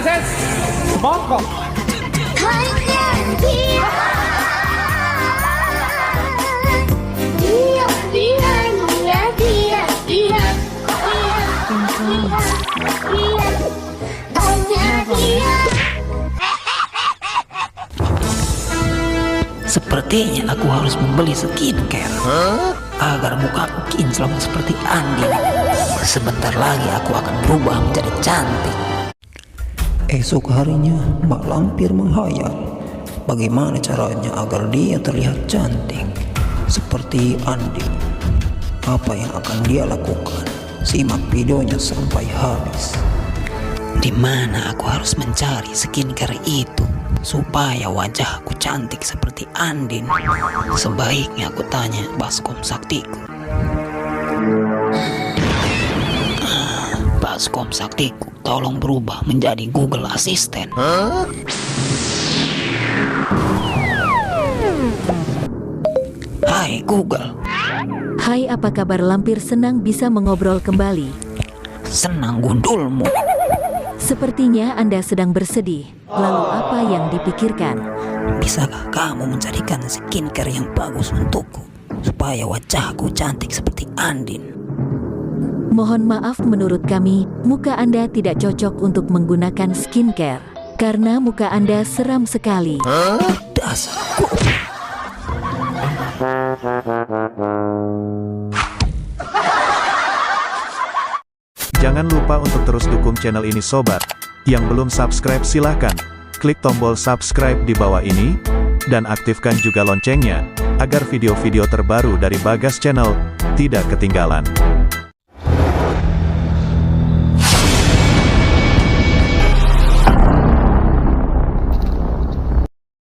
Princess, monggo. Sepertinya aku harus membeli skincare agar mukaku kinclong seperti Andin. Sebentar lagi aku akan berubah menjadi cantik. Esok harinya Mbak Lampir menghayal bagaimana caranya agar dia terlihat cantik seperti Andin. Apa yang akan dia lakukan? Simak videonya sampai habis. Di mana aku harus mencari skincare itu supaya wajahku cantik seperti Andin? Sebaiknya aku tanya Baskom Saktiku. Baskom Saktiku, tolong berubah menjadi Google Assistant. Hai Google. Hai, apa kabar Lampir? Senang bisa mengobrol kembali. Senang gundulmu. Sepertinya Anda sedang bersedih. Lalu apa yang dipikirkan? Bisakah kamu menjadikan skincare yang bagus untukku supaya wajahku cantik seperti Andin? Mohon maaf, menurut kami, muka Anda tidak cocok untuk menggunakan skincare. Karena muka Anda seram sekali. Dasarku. Jangan lupa untuk terus dukung channel ini sobat. Yang belum subscribe silahkan klik tombol subscribe di bawah ini, dan aktifkan juga loncengnya, agar video-video terbaru dari Bagas Channel tidak ketinggalan.